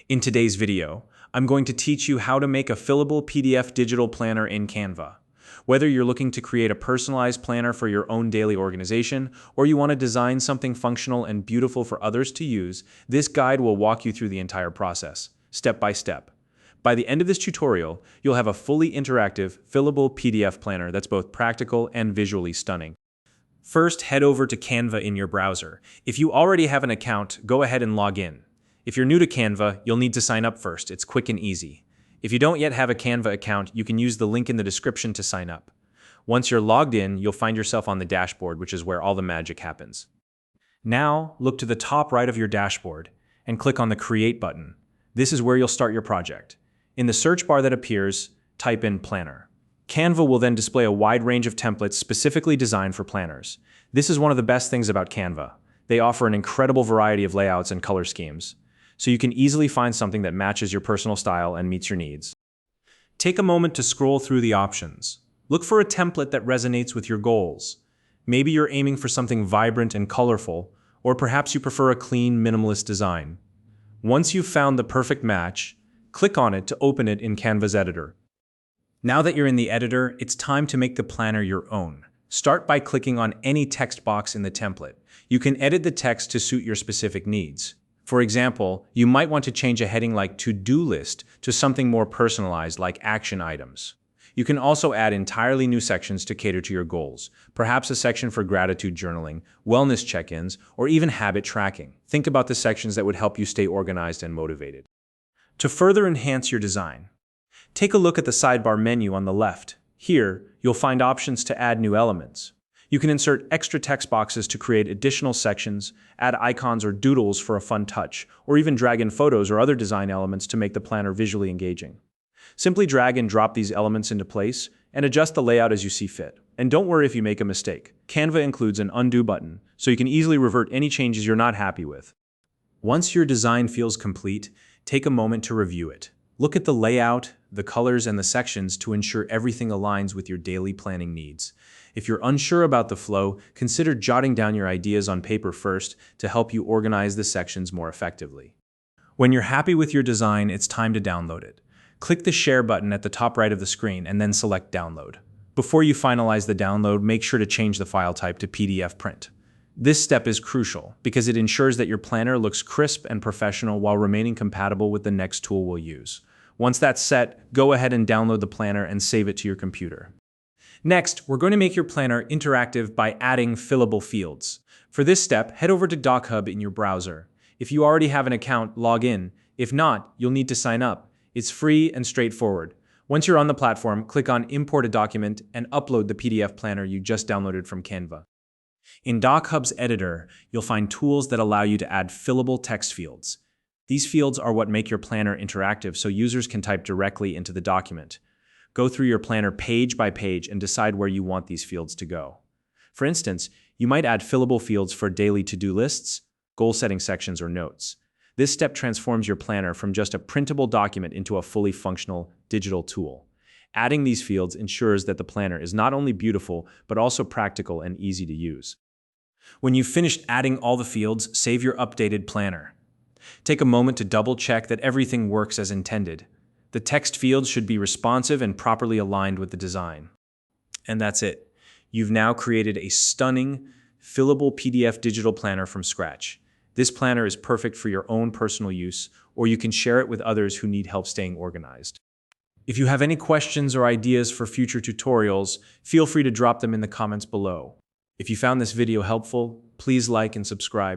In today's video, I'm going to teach you how to make a fillable PDF digital planner in Canva. Whether you're looking to create a personalized planner for your own daily organization, or you want to design something functional and beautiful for others to use, this guide will walk you through the entire process, step by step. By the end of this tutorial, you'll have a fully interactive, fillable PDF planner that's both practical and visually stunning. First, head over to Canva in your browser. If you already have an account, go ahead and log in. If you're new to Canva, you'll need to sign up first. It's quick and easy. If you don't yet have a Canva account, you can use the link in the description to sign up. Once you're logged in, you'll find yourself on the dashboard, which is where all the magic happens. Now, look to the top right of your dashboard and click on the Create button. This is where you'll start your project. In the search bar that appears, type in Planner. Canva will then display a wide range of templates specifically designed for planners. This is one of the best things about Canva. They offer an incredible variety of layouts and color schemes, so you can easily find something that matches your personal style and meets your needs. Take a moment to scroll through the options. Look for a template that resonates with your goals. Maybe you're aiming for something vibrant and colorful, or perhaps you prefer a clean, minimalist design. Once you've found the perfect match, click on it to open it in Canva's editor. Now that you're in the editor, it's time to make the planner your own. Start by clicking on any text box in the template. You can edit the text to suit your specific needs. For example, you might want to change a heading like To-Do List to something more personalized like Action Items. You can also add entirely new sections to cater to your goals, perhaps a section for gratitude journaling, wellness check-ins, or even habit tracking. Think about the sections that would help you stay organized and motivated. To further enhance your design, take a look at the sidebar menu on the left. Here, you'll find options to add new elements. You can insert extra text boxes to create additional sections, add icons or doodles for a fun touch, or even drag in photos or other design elements to make the planner visually engaging. Simply drag and drop these elements into place and adjust the layout as you see fit. And don't worry if you make a mistake. Canva includes an undo button, so you can easily revert any changes you're not happy with. Once your design feels complete, take a moment to review it. Look at the layout, the colors, and the sections to ensure everything aligns with your daily planning needs. If you're unsure about the flow, consider jotting down your ideas on paper first to help you organize the sections more effectively. When you're happy with your design, it's time to download it. Click the Share button at the top right of the screen and then select Download. Before you finalize the download, make sure to change the file type to PDF print. This step is crucial because it ensures that your planner looks crisp and professional while remaining compatible with the next tool we'll use. Once that's set, go ahead and download the planner and save it to your computer. Next, we're going to make your planner interactive by adding fillable fields. For this step, head over to DocHub in your browser. If you already have an account, log in. If not, you'll need to sign up. It's free and straightforward. Once you're on the platform, click on Import a Document and upload the PDF planner you just downloaded from Canva. In DocHub's editor, you'll find tools that allow you to add fillable text fields. These fields are what make your planner interactive so users can type directly into the document. Go through your planner page by page and decide where you want these fields to go. For instance, you might add fillable fields for daily to-do lists, goal-setting sections, or notes. This step transforms your planner from just a printable document into a fully functional digital tool. Adding these fields ensures that the planner is not only beautiful, but also practical and easy to use. When you've finished adding all the fields, save your updated planner. Take a moment to double-check that everything works as intended. The text fields should be responsive and properly aligned with the design. And that's it. You've now created a stunning, fillable PDF digital planner from scratch. This planner is perfect for your own personal use, or you can share it with others who need help staying organized. If you have any questions or ideas for future tutorials, feel free to drop them in the comments below. If you found this video helpful, please like and subscribe.